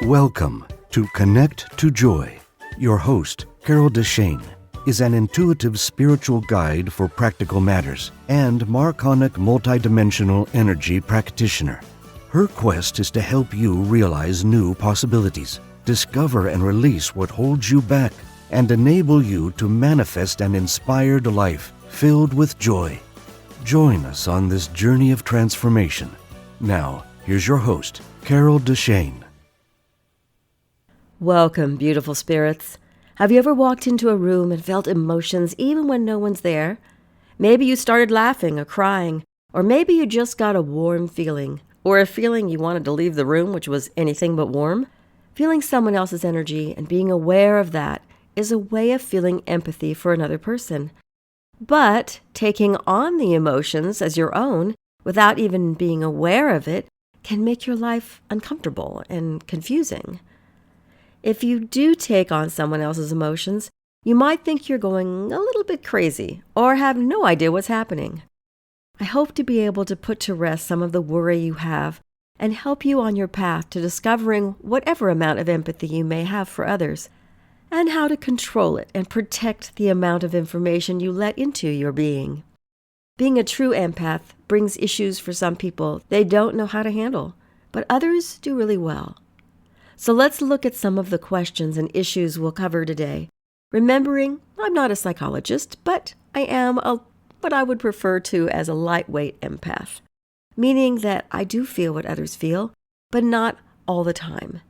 Welcome to Connect to Joy. Your host, Carol DeChaine, is an intuitive spiritual guide for practical matters and marconic multidimensional energy practitioner. Her quest is to help you realize new possibilities, discover and release what holds you back, and enable you to manifest an inspired life filled with joy. Join us on this journey of transformation. Now, here's your host, Carol DeChaine. Welcome, beautiful spirits. Have you ever walked into a room and felt emotions even when no one's there? Maybe you started laughing or crying, or maybe you just got a warm feeling, or a feeling you wanted to leave the room, which was anything but warm. Feeling someone else's energy and being aware of that is a way of feeling empathy for another person. But taking on the emotions as your own without even being aware of it can make your life uncomfortable and confusing. If you do take on someone else's emotions, you might think you're going a little bit crazy or have no idea what's happening. I hope to be able to put to rest some of the worry you have and help you on your path to discovering whatever amount of empathy you may have for others, and how to control it and protect the amount of information you let into your being. Being a true empath brings issues for some people they don't know how to handle, but others do really well. So let's look at some of the questions and issues we'll cover today, remembering I'm not a psychologist, but I am what I would refer to as a lightweight empath, meaning that I do feel what others feel, but not all the time,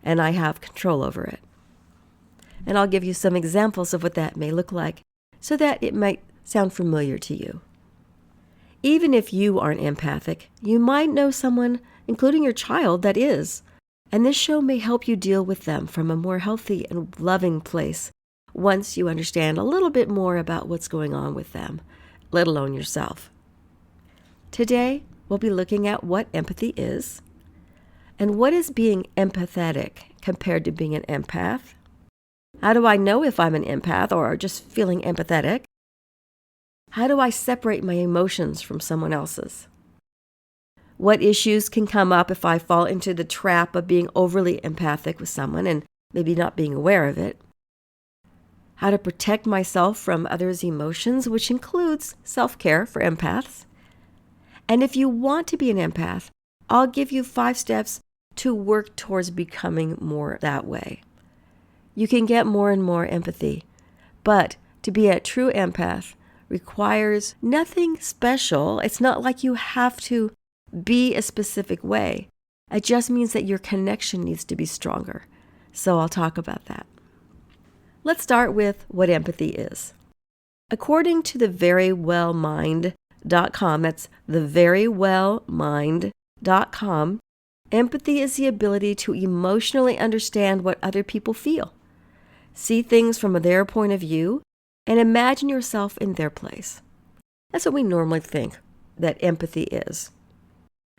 and I have control over it. And I'll give you some examples of what that may look like so that it might sound familiar to you. Even if you aren't empathic, you might know someone, including your child, that is. And this show may help you deal with them from a more healthy and loving place once you understand a little bit more about what's going on with them, let alone yourself. Today, we'll be looking at what empathy is, and what is being empathetic compared to being an empath. How do I know if I'm an empath or just feeling empathetic? How do I separate my emotions from someone else's? What issues can come up if I fall into the trap of being overly empathic with someone and maybe not being aware of it? How to protect myself from others' emotions, which includes self-care for empaths. And if you want to be an empath, I'll give you 5 steps to work towards becoming more that way. You can get more and more empathy, but to be a true empath requires nothing special. It's not like you have to be a specific way. It just means that your connection needs to be stronger. So I'll talk about that. Let's start with what empathy is. According to theverywellmind.com, that's theverywellmind.com, empathy is the ability to emotionally understand what other people feel, see things from their point of view, and imagine yourself in their place. That's what we normally think that empathy is.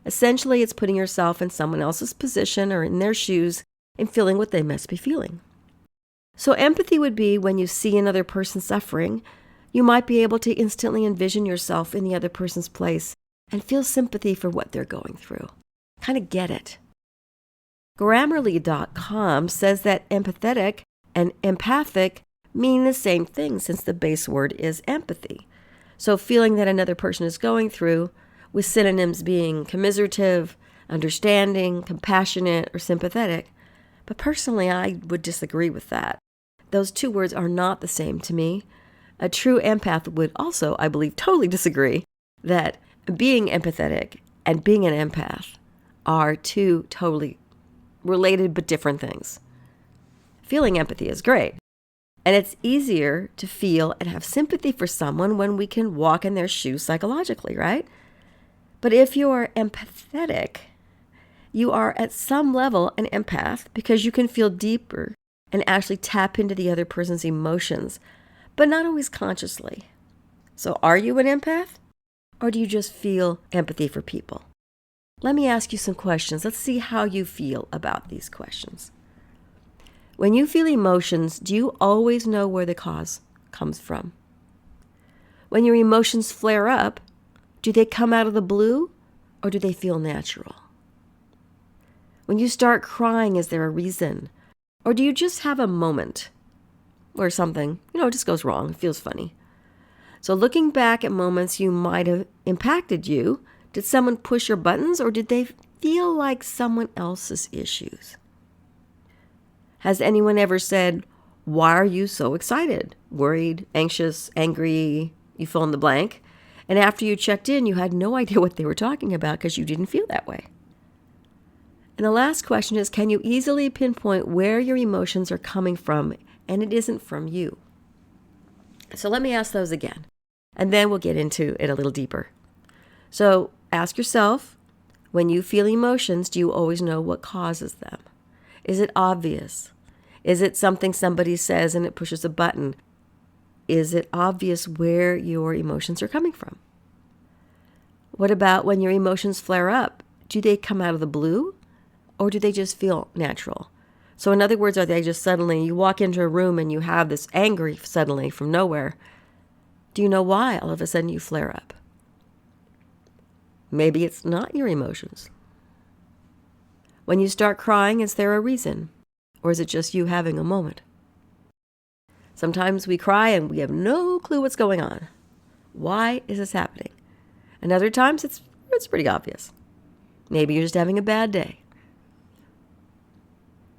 Essentially, it's putting yourself in someone else's position or in their shoes and feeling what they must be feeling. So empathy would be when you see another person suffering, you might be able to instantly envision yourself in the other person's place and feel sympathy for what they're going through. Kind of get it. Grammarly.com says that empathetic and empathic mean the same thing since the base word is empathy. So feeling that another person is going through, with synonyms being commiserative, understanding, compassionate, or sympathetic. But personally, I would disagree with that. Those 2 words are not the same to me. A true empath would also, I believe, totally disagree that being empathetic and being an empath are 2 totally related but different things. Feeling empathy is great. And it's easier to feel and have sympathy for someone when we can walk in their shoes psychologically, right? But if you are empathetic, you are at some level an empath because you can feel deeper and actually tap into the other person's emotions, but not always consciously. So are you an empath? Or do you just feel empathy for people? Let me ask you some questions. Let's see how you feel about these questions. When you feel emotions, do you always know where the cause comes from? When your emotions flare up, do they come out of the blue or do they feel natural? When you start crying, is there a reason? Or do you just have a moment where something, just goes wrong, it feels funny? So looking back at moments you might have impacted you, did someone push your buttons or did they feel like someone else's issues? Has anyone ever said, why are you so excited, worried, anxious, angry, you fill in the blank? And after you checked in, you had no idea what they were talking about because you didn't feel that way. And the last question is, can you easily pinpoint where your emotions are coming from and it isn't from you? So let me ask those again, and then we'll get into it a little deeper. So ask yourself, when you feel emotions, do you always know what causes them? Is it obvious? Is it something somebody says and it pushes a button? Is it obvious where your emotions are coming from? What about when your emotions flare up? Do they come out of the blue or do they just feel natural? So in other words, are they just suddenly, you walk into a room and you have this anger suddenly from nowhere. Do you know why all of a sudden you flare up? Maybe it's not your emotions. When you start crying, is there a reason? Or is it just you having a moment? Sometimes we cry and we have no clue what's going on. Why is this happening? And other times it's pretty obvious. Maybe you're just having a bad day.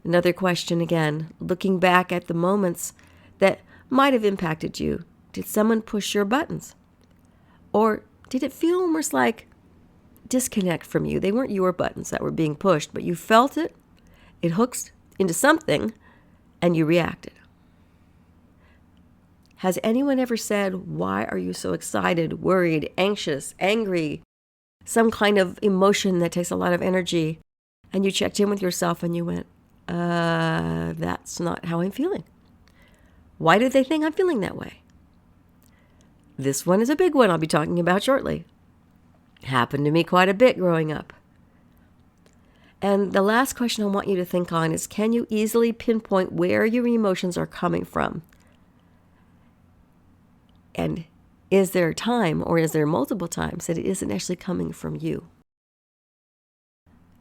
Another question again, looking back at the moments that might have impacted you. Did someone push your buttons? Or did it feel almost like disconnect from you? They weren't your buttons that were being pushed, but you felt it. It hooks into something and you reacted. Has anyone ever said, why are you so excited, worried, anxious, angry, some kind of emotion that takes a lot of energy, and you checked in with yourself and you went, that's not how I'm feeling. Why do they think I'm feeling that way? This one is a big one I'll be talking about shortly. It happened to me quite a bit growing up. And the last question I want you to think on is, can you easily pinpoint where your emotions are coming from? And is there a time, or is there multiple times, that it isn't actually coming from you?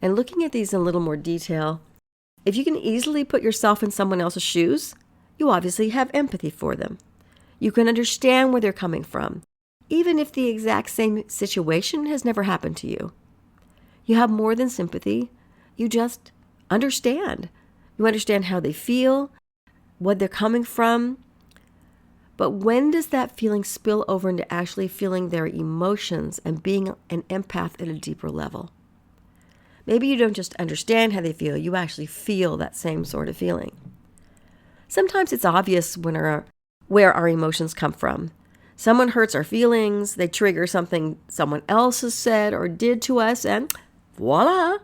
And looking at these in a little more detail, if you can easily put yourself in someone else's shoes, you obviously have empathy for them. You can understand where they're coming from, even if the exact same situation has never happened to you. You have more than sympathy. You just understand. You understand how they feel, what they're coming from. But when does that feeling spill over into actually feeling their emotions and being an empath at a deeper level? Maybe you don't just understand how they feel, you actually feel that same sort of feeling. Sometimes it's obvious where our emotions come from. Someone hurts our feelings, they trigger something someone else has said or did to us, and voila,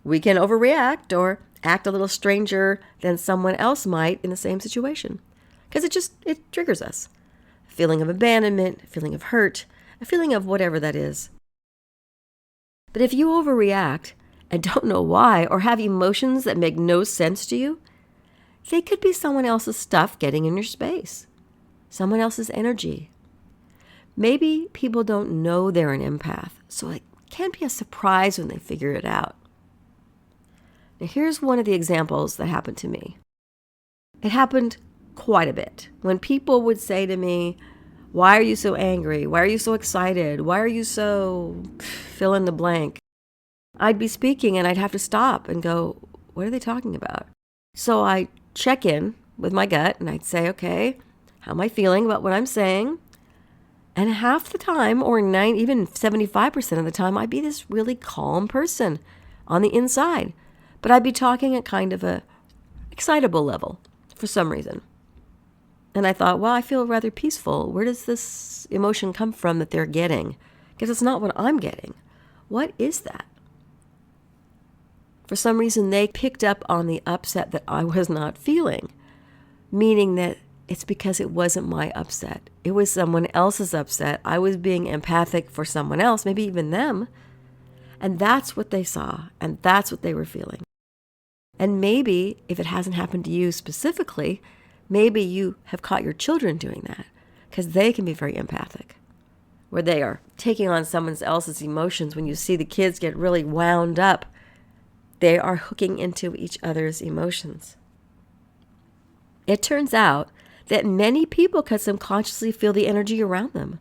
we can overreact or act a little stranger than someone else might in the same situation. Because it triggers us. A feeling of abandonment, a feeling of hurt, a feeling of whatever that is. But if you overreact and don't know why, or have emotions that make no sense to you, they could be someone else's stuff getting in your space. Someone else's energy. Maybe people don't know they're an empath, so it can't be a surprise when they figure it out. Now here's one of the examples that happened to me. It happened quite a bit. When people would say to me, why are you so angry? Why are you so excited? Why are you so fill in the blank? I'd be speaking and I'd have to stop and go, what are they talking about? So I check in with my gut and I'd say, okay, how am I feeling about what I'm saying? And half the time, or even 75% of the time, I'd be this really calm person on the inside. But I'd be talking at kind of a excitable level for some reason. And I thought, well, I feel rather peaceful. Where does this emotion come from that they're getting? Because it's not what I'm getting. What is that? For some reason, they picked up on the upset that I was not feeling, meaning that it's because it wasn't my upset. It was someone else's upset. I was being empathic for someone else, maybe even them. And that's what they saw, and that's what they were feeling. And maybe, if it hasn't happened to you specifically, maybe you have caught your children doing that, because they can be very empathic, where they are taking on someone else's emotions. When you see the kids get really wound up, They are hooking into each other's emotions. It turns out that many people can subconsciously feel the energy around them.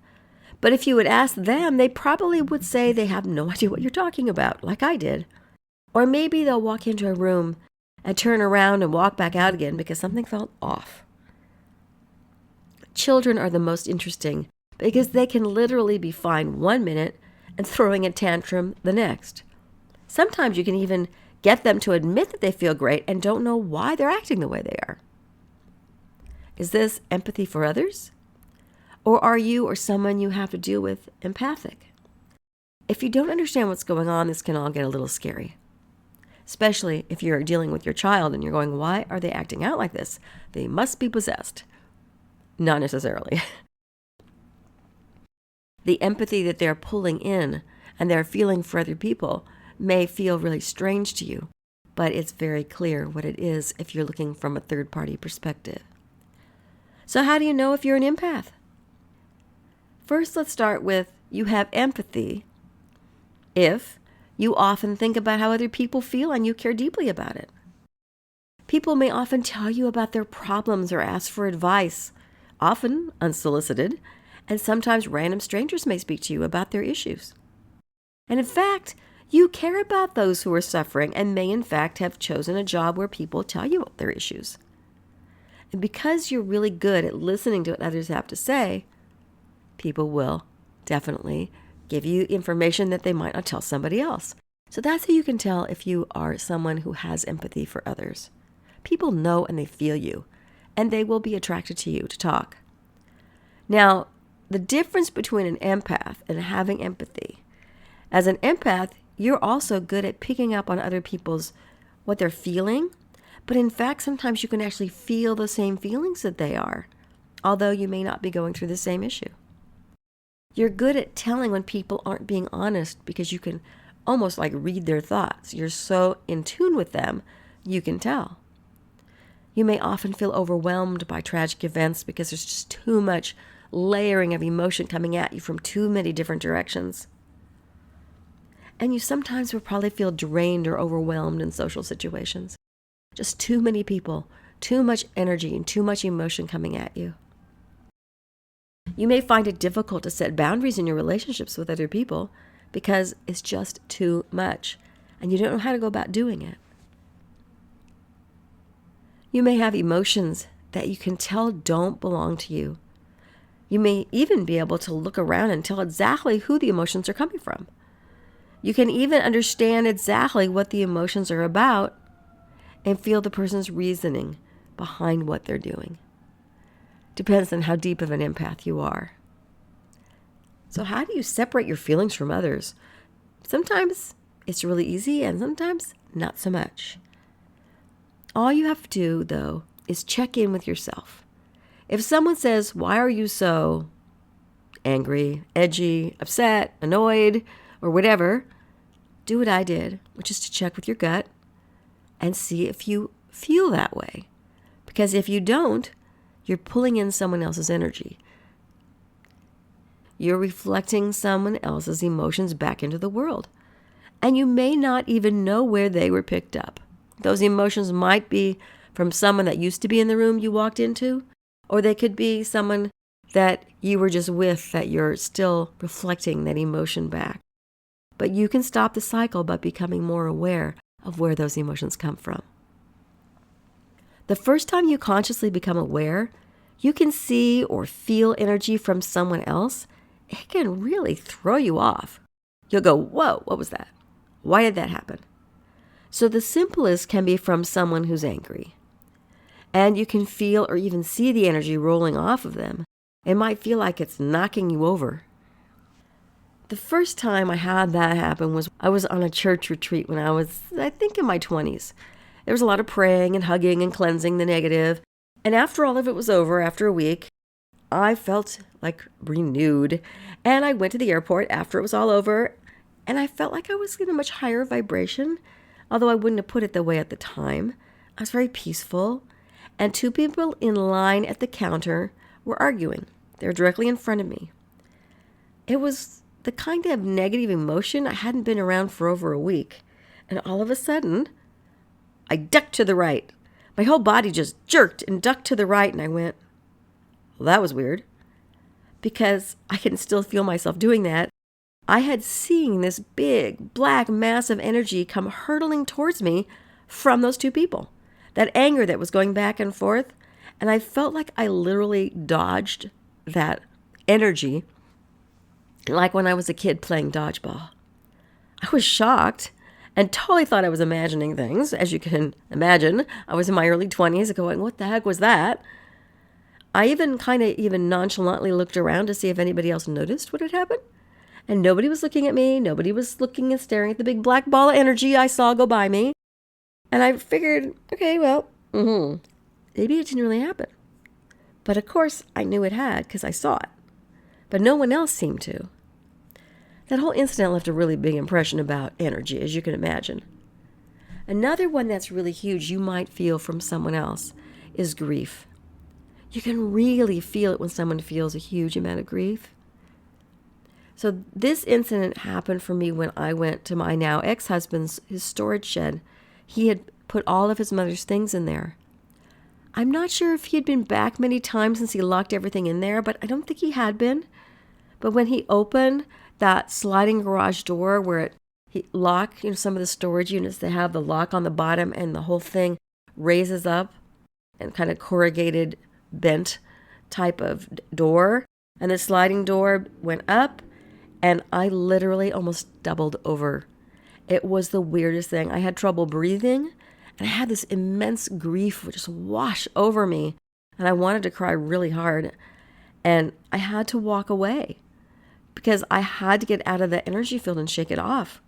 But if you would ask them, they probably would say they have no idea what you're talking about, like I did. Or maybe they'll walk into a room and turn around and walk back out again because something felt off. Children are the most interesting because they can literally be fine 1 minute and throwing a tantrum the next. Sometimes you can even get them to admit that they feel great and don't know why they're acting the way they are. Is this empathy for others? Or are you or someone you have to deal with empathic? If you don't understand what's going on, this can all get a little scary. Especially if you're dealing with your child and you're going, why are they acting out like this? They must be possessed. Not necessarily. The empathy that they're pulling in and they're feeling for other people may feel really strange to you, but it's very clear what it is if you're looking from a third-party perspective. So how do you know if you're an empath? First, let's start with you have empathy if you often think about how other people feel and you care deeply about it. People may often tell you about their problems or ask for advice, often unsolicited, and sometimes random strangers may speak to you about their issues. And in fact, you care about those who are suffering and may in fact have chosen a job where people tell you their issues. And because you're really good at listening to what others have to say, people will definitely give you information that they might not tell somebody else. So that's how you can tell if you are someone who has empathy for others. People know and they feel you, and they will be attracted to you to talk. Now, the difference between an empath and having empathy. As an empath, you're also good at picking up on other people's, what they're feeling, but in fact, sometimes you can actually feel the same feelings that they are, although you may not be going through the same issue. You're good at telling when people aren't being honest because you can almost like read their thoughts. You're so in tune with them, you can tell. You may often feel overwhelmed by tragic events because there's just too much layering of emotion coming at you from too many different directions. And you sometimes will probably feel drained or overwhelmed in social situations. Just too many people, too much energy, and too much emotion coming at you. You may find it difficult to set boundaries in your relationships with other people because it's just too much, and you don't know how to go about doing it. You may have emotions that you can tell don't belong to you. You may even be able to look around and tell exactly who the emotions are coming from. You can even understand exactly what the emotions are about and feel the person's reasoning behind what they're doing. Depends on how deep of an empath you are. So how do you separate your feelings from others? Sometimes it's really easy and sometimes not so much. All you have to do, though, is check in with yourself. If someone says, why are you so angry, edgy, upset, annoyed, or whatever, do what I did, which is to check with your gut and see if you feel that way. Because if you don't, you're pulling in someone else's energy. You're reflecting someone else's emotions back into the world. And you may not even know where they were picked up. Those emotions might be from someone that used to be in the room you walked into, or they could be someone that you were just with that you're still reflecting that emotion back. But you can stop the cycle by becoming more aware of where those emotions come from. The first time you consciously become aware, you can see or feel energy from someone else. It can really throw you off. You'll go, whoa, what was that? Why did that happen? So the simplest can be from someone who's angry. And you can feel or even see the energy rolling off of them. It might feel like it's knocking you over. The first time I had that happen was I was on a church retreat when I was, I think, in my 20s. There was a lot of praying and hugging and cleansing the negative. And after all of it was over, after a week, I felt like renewed. And I went to the airport after it was all over, and I felt like I was in a much higher vibration, although I wouldn't have put it that way at the time. I was very peaceful, and two people in line at the counter were arguing. They were directly in front of me. It was the kind of negative emotion I hadn't been around for over a week. And all of a sudden, I ducked to the right. My whole body just jerked and ducked to the right, and I went, well, that was weird. Because I can still feel myself doing that. I had seen this big, black mass of energy come hurtling towards me from those two people. That anger that was going back and forth. And I felt like I literally dodged that energy, like when I was a kid playing dodgeball. I was shocked and totally thought I was imagining things. As you can imagine, I was in my early 20s going, what the heck was that? I even nonchalantly looked around to see if anybody else noticed what had happened. And nobody was looking at me. Nobody was looking and staring at the big black ball of energy I saw go by me. And I figured, okay, well, maybe it didn't really happen. But of course, I knew it had because I saw it. But no one else seemed to. That whole incident left a really big impression about energy, as you can imagine. Another one that's really huge you might feel from someone else is grief. You can really feel it when someone feels a huge amount of grief. So this incident happened for me when I went to my now ex-husband's his storage shed. He had put all of his mother's things in there. I'm not sure if he had been back many times since he locked everything in there, but I don't think he had been. But when he opened that sliding garage door where he locked, some of the storage units, they have the lock on the bottom and the whole thing raises up and kind of corrugated, bent type of door. And the sliding door went up and I literally almost doubled over. It was the weirdest thing. I had trouble breathing and I had this immense grief just wash over me. And I wanted to cry really hard. And I had to walk away because I had to get out of that energy field and shake it off.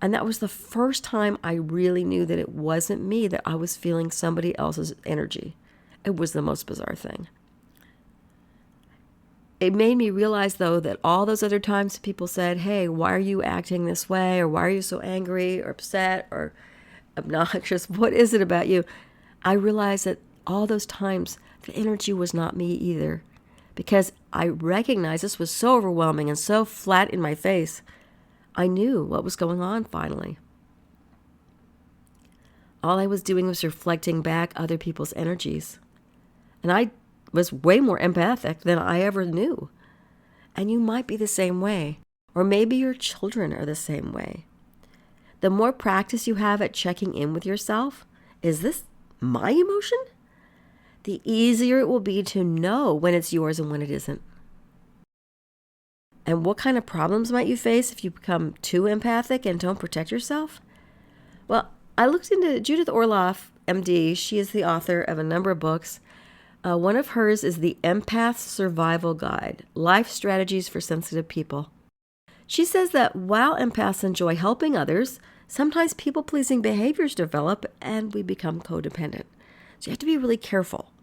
And that was the first time I really knew that it wasn't me, that I was feeling somebody else's energy. It was the most bizarre thing. It made me realize, though, that all those other times people said, hey, why are you acting this way? Or why are you so angry or upset or obnoxious? What is it about you? I realized that all those times the energy was not me either, because I recognized this was so overwhelming and so flat in my face. I knew what was going on finally. All I was doing was reflecting back other people's energies. And I was way more empathic than I ever knew. And you might be the same way. Or maybe your children are the same way. The more practice you have at checking in with yourself, is this my emotion? The easier it will be to know when it's yours and when it isn't. And what kind of problems might you face if you become too empathic and don't protect yourself? Well, I looked into Judith Orloff, MD. She is the author of a number of books. One of hers is the Empath Survival Guide, Life Strategies for Sensitive People. She says that while empaths enjoy helping others, sometimes people-pleasing behaviors develop and we become codependent. So you have to be really careful.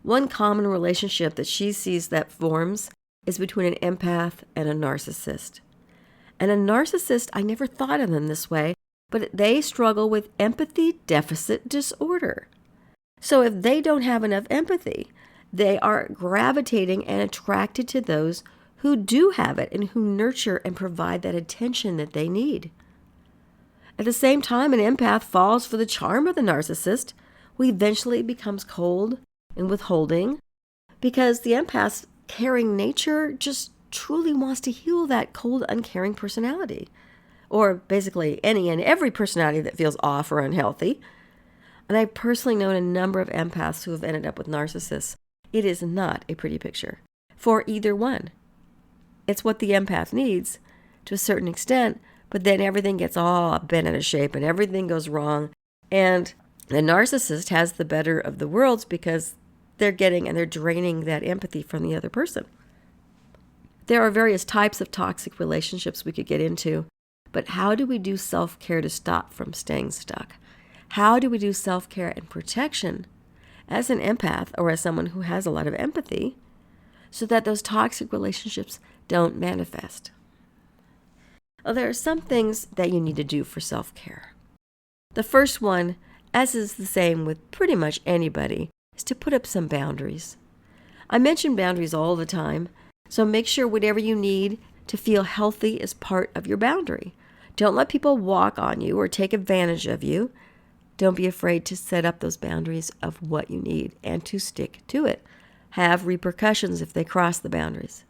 One common relationship that she sees that forms is between an empath and a narcissist. And a narcissist, I never thought of them this way, but they struggle with empathy deficit disorder. So if they don't have enough empathy, they are gravitating and attracted to those who do have it and who nurture and provide that attention that they need. At the same time, an empath falls for the charm of the narcissist, who eventually becomes cold and withholding, because the empath's caring nature just truly wants to heal that cold, uncaring personality, or basically any and every personality that feels off or unhealthy. And I've personally known a number of empaths who have ended up with narcissists. It is not a pretty picture for either one. It's what the empath needs to a certain extent, but then everything gets all bent out of shape and everything goes wrong. And the narcissist has the better of the worlds because they're getting and they're draining that empathy from the other person. There are various types of toxic relationships we could get into, but how do we do self-care to stop from staying stuck? How do we do self-care and protection as an empath or as someone who has a lot of empathy so that those toxic relationships don't manifest? Well, there are some things that you need to do for self-care. The first one, as is the same with pretty much anybody, is to put up some boundaries. I mention boundaries all the time, so make sure whatever you need to feel healthy is part of your boundary. Don't let people walk on you or take advantage of you. Don't be afraid to set up those boundaries of what you need and to stick to it. Have repercussions if they cross the boundaries.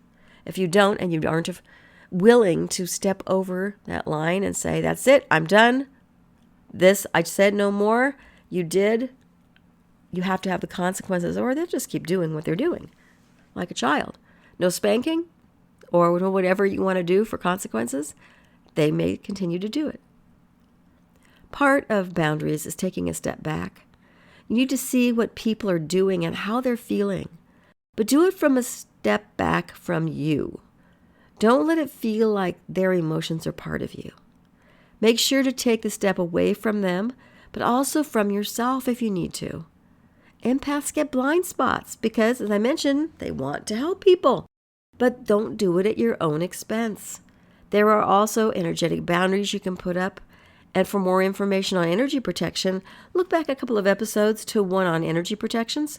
If you don't and you aren't willing to step over that line and say, that's it, I'm done. This, I said no more. You did. You have to have the consequences, or they'll just keep doing what they're doing, like a child. No spanking or whatever you want to do for consequences, they may continue to do it. Part of boundaries is taking a step back. You need to see what people are doing and how they're feeling, but do it from a step back from you. Don't let it feel like their emotions are part of you. Make sure to take the step away from them, but also from yourself if you need to. Empaths get blind spots because, as I mentioned, they want to help people, but don't do it at your own expense. There are also energetic boundaries you can put up, and for more information on energy protection, look back a couple of episodes to one on energy protections.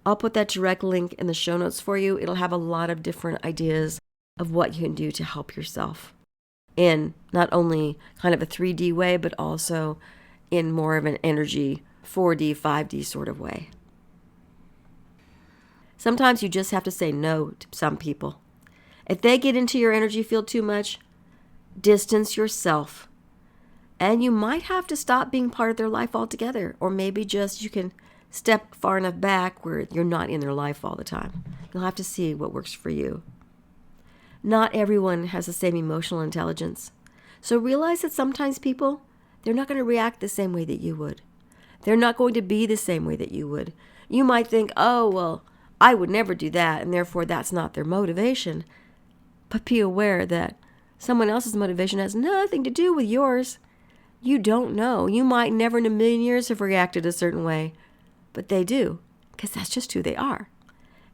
I'll put that direct link in the show notes for you. It'll have a lot of different ideas of what you can do to help yourself in not only kind of a 3D way, but also in more of an energy 4D, 5D sort of way. Sometimes you just have to say no to some people. If they get into your energy field too much, distance yourself. And you might have to stop being part of their life altogether, or maybe just you can step far enough back where you're not in their life all the time. You'll have to see what works for you. Not everyone has the same emotional intelligence. So realize that sometimes people, they're not going to react the same way that you would. They're not going to be the same way that you would. You might think, oh, well, I would never do that, and therefore that's not their motivation. But be aware that someone else's motivation has nothing to do with yours. You don't know. You might never in a million years have reacted a certain way, but they do, because that's just who they are.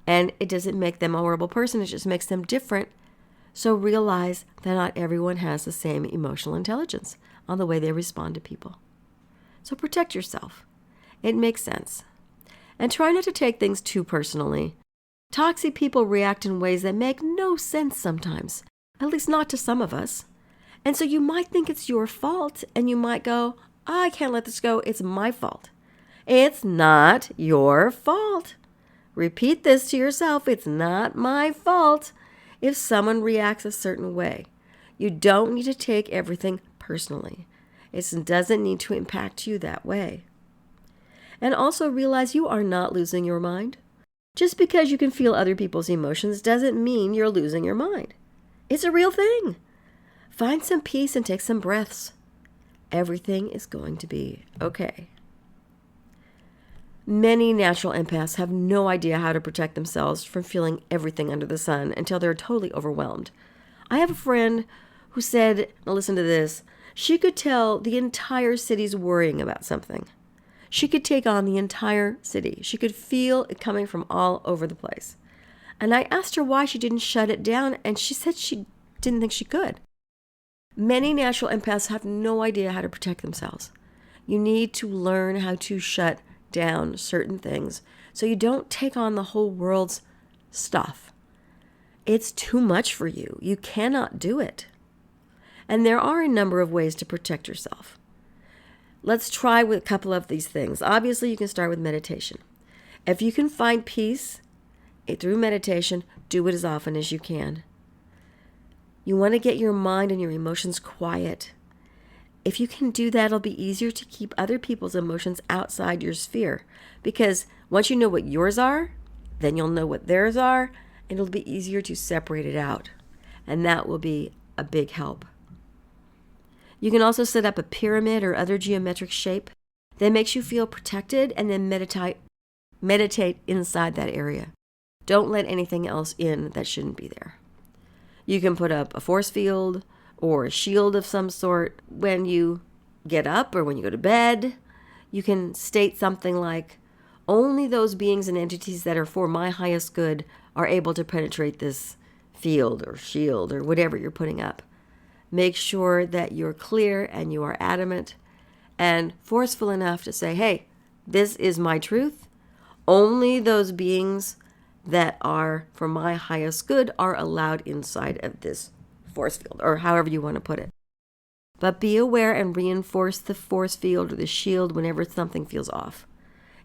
And it doesn't make them a horrible person. It just makes them different. So realize that not everyone has the same emotional intelligence on the way they respond to people. So protect yourself. It makes sense. And try not to take things too personally. Toxic people react in ways that make no sense sometimes, at least not to some of us. And so you might think it's your fault, and you might go, I can't let this go, it's my fault. It's not your fault. Repeat this to yourself, it's not my fault if someone reacts a certain way. You don't need to take everything personally. It doesn't need to impact you that way. And also realize you are not losing your mind. Just because you can feel other people's emotions doesn't mean you're losing your mind. It's a real thing. Find some peace and take some breaths. Everything is going to be okay. Many natural empaths have no idea how to protect themselves from feeling everything under the sun until they're totally overwhelmed. I have a friend who said, now listen to this, she could tell the entire city's worrying about something. She could take on the entire city. She could feel it coming from all over the place. And I asked her why she didn't shut it down, and she said she didn't think she could. Many natural empaths have no idea how to protect themselves. You need to learn how to shut down certain things so you don't take on the whole world's stuff. It's too much for you. You cannot do it. And there are a number of ways to protect yourself. Let's try with a couple of these things. Obviously, you can start with meditation. If you can find peace through meditation, do it as often as you can. You want to get your mind and your emotions quiet. If you can do that, it'll be easier to keep other people's emotions outside your sphere. Because once you know what yours are, then you'll know what theirs are, and it'll be easier to separate it out. And that will be a big help. You can also set up a pyramid or other geometric shape that makes you feel protected, and then meditate inside that area. Don't let anything else in that shouldn't be there. You can put up a force field or a shield of some sort when you get up or when you go to bed. You can state something like, only those beings and entities that are for my highest good are able to penetrate this field or shield or whatever you're putting up. Make sure that you're clear and you are adamant and forceful enough to say, hey, this is my truth. Only those beings that are for my highest good are allowed inside of this force field, or however you want to put it. But be aware and reinforce the force field or the shield whenever something feels off.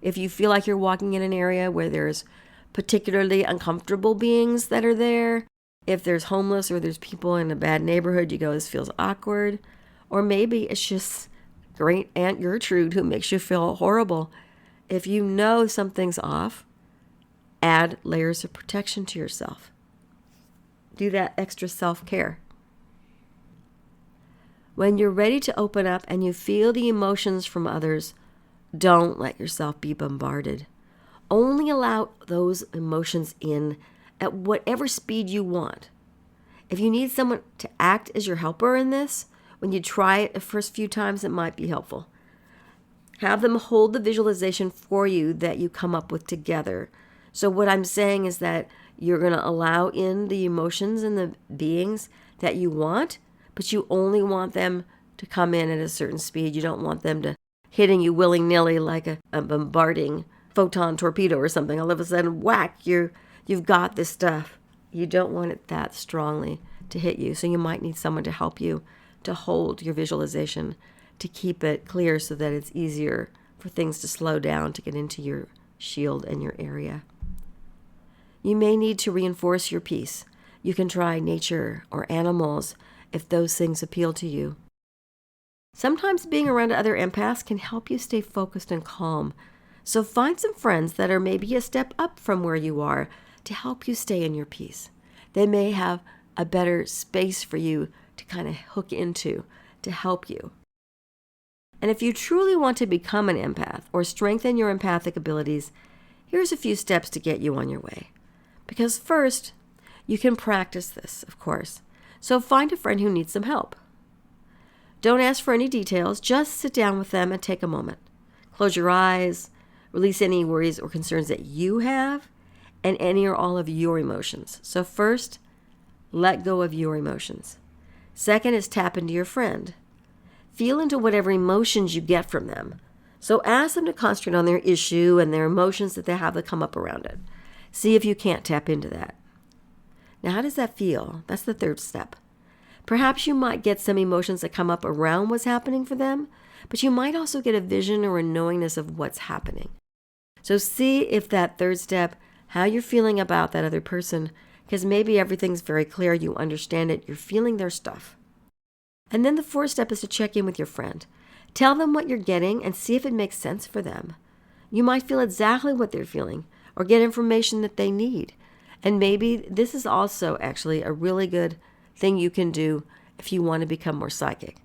If you feel like you're walking in an area where there's particularly uncomfortable beings that are there, if there's homeless or there's people in a bad neighborhood, you go, this feels awkward. Or maybe it's just great Aunt Gertrude who makes you feel horrible. If you know something's off, add layers of protection to yourself. Do that extra self-care. When you're ready to open up and you feel the emotions from others, don't let yourself be bombarded. Only allow those emotions in at whatever speed you want. If you need someone to act as your helper in this, when you try it the first few times, it might be helpful. Have them hold the visualization for you that you come up with together. So what I'm saying is that you're going to allow in the emotions and the beings that you want, but you only want them to come in at a certain speed. You don't want them to hitting you willy-nilly like a bombarding photon torpedo or something. All of a sudden, whack, you've got this stuff. You don't want it that strongly to hit you. So you might need someone to help you to hold your visualization, to keep it clear so that it's easier for things to slow down, to get into your shield and your area. You may need to reinforce your peace. You can try nature or animals if those things appeal to you. Sometimes being around other empaths can help you stay focused and calm. So find some friends that are maybe a step up from where you are to help you stay in your peace. They may have a better space for you to kind of hook into to help you. And if you truly want to become an empath or strengthen your empathic abilities, here's a few steps to get you on your way. Because first, you can practice this, of course. So find a friend who needs some help. Don't ask for any details. Just sit down with them and take a moment. Close your eyes, release any worries or concerns that you have, and any or all of your emotions. So first, let go of your emotions. Second is tap into your friend. Feel into whatever emotions you get from them. So ask them to concentrate on their issue and their emotions that they have that come up around it. See if you can't tap into that. Now, how does that feel? That's the third step. Perhaps you might get some emotions that come up around what's happening for them, but you might also get a vision or a knowingness of what's happening. So see if that third step, how you're feeling about that other person, because maybe everything's very clear, you understand it, you're feeling their stuff. And then the fourth step is to check in with your friend. Tell them what you're getting and see if it makes sense for them. You might feel exactly what they're feeling or get information that they need. And maybe this is also actually a really good thing you can do if you want to become more psychic.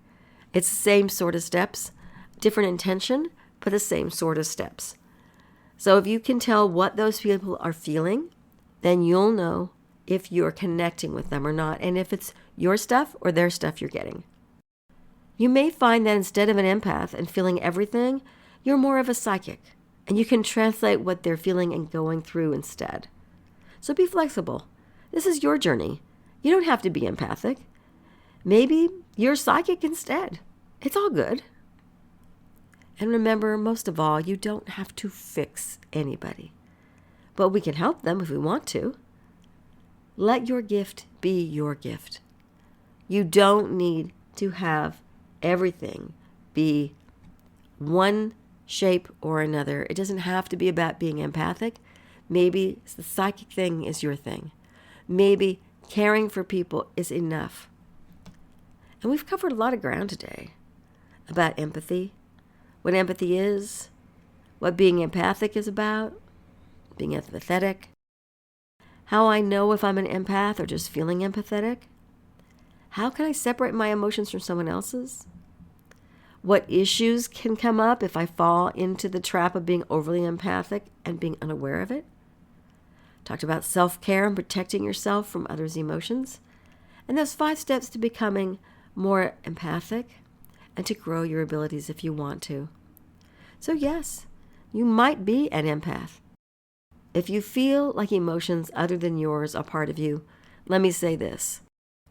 It's the same sort of steps, different intention, but the same sort of steps. So if you can tell what those people are feeling, then you'll know if you're connecting with them or not, and if it's your stuff or their stuff you're getting. You may find that instead of an empath and feeling everything, you're more of a psychic, and you can translate what they're feeling and going through instead. So be flexible. This is your journey. You don't have to be empathic. Maybe you're psychic instead. It's all good. And remember, most of all, you don't have to fix anybody. But we can help them if we want to. Let your gift be your gift. You don't need to have everything be one shape or another. It doesn't have to be about being empathic. Maybe the psychic thing is your thing. Maybe caring for people is enough. And we've covered a lot of ground today about empathy, what empathy is, what being empathic is about, being empathetic, how I know if I'm an empath or just feeling empathetic, how can I separate my emotions from someone else's, what issues can come up if I fall into the trap of being overly empathic and being unaware of it. Talked about self-care and protecting yourself from others' emotions, and those 5 steps to becoming more empathic and to grow your abilities if you want to. So yes, you might be an empath. If you feel like emotions other than yours are part of you, let me say this.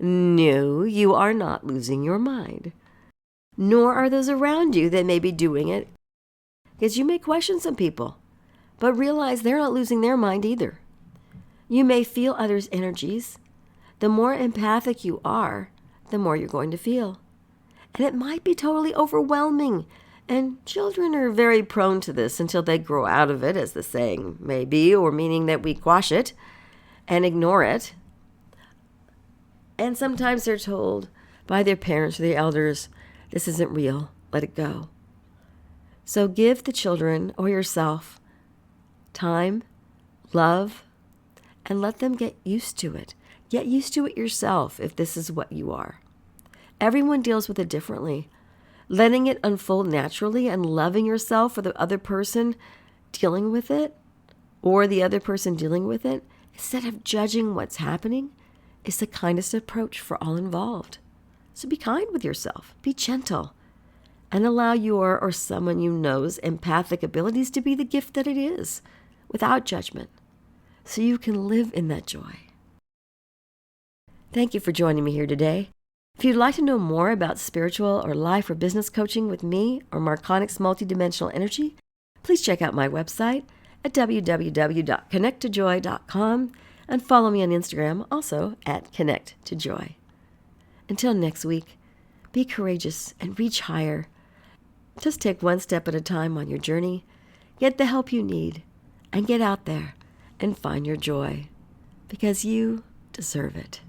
No, you are not losing your mind. Nor are those around you that may be doing it. Because you may question some people, but realize they're not losing their mind either. You may feel others' energies. The more empathic you are, the more you're going to feel. And it might be totally overwhelming. And children are very prone to this until they grow out of it, as the saying may be, or meaning that we quash it and ignore it. And sometimes they're told by their parents or their elders, this isn't real, let it go. So give the children or yourself time, love, and let them get used to it. Get used to it yourself if this is what you are. Everyone deals with it differently. Letting it unfold naturally and loving yourself for the other person dealing with it, or the other person dealing with it, instead of judging what's happening, is the kindest approach for all involved. So be kind with yourself, be gentle, and allow your or someone you know's empathic abilities to be the gift that it is, without judgment, so you can live in that joy. Thank you for joining me here today. If you'd like to know more about spiritual or life or business coaching with me or marconics multidimensional energy, please check out my website at www.connecttojoy.com and follow me on Instagram, also at connecttojoy. Until next week, be courageous and reach higher. Just take one step at a time on your journey, get the help you need, and get out there and find your joy, because you deserve it.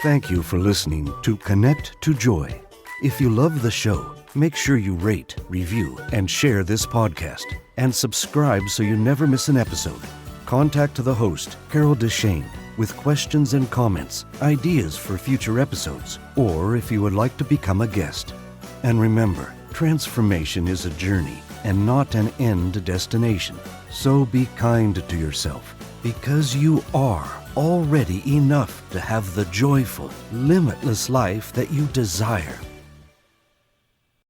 Thank you for listening to Connect to Joy. If you love the show, make sure you rate, review, and share this podcast, and subscribe so you never miss an episode. Contact the host, Carol DeChaine, with questions and comments, ideas for future episodes, or if you would like to become a guest. And remember, transformation is a journey and not an end destination. So be kind to yourself, because you are already enough to have the joyful, limitless life that you desire.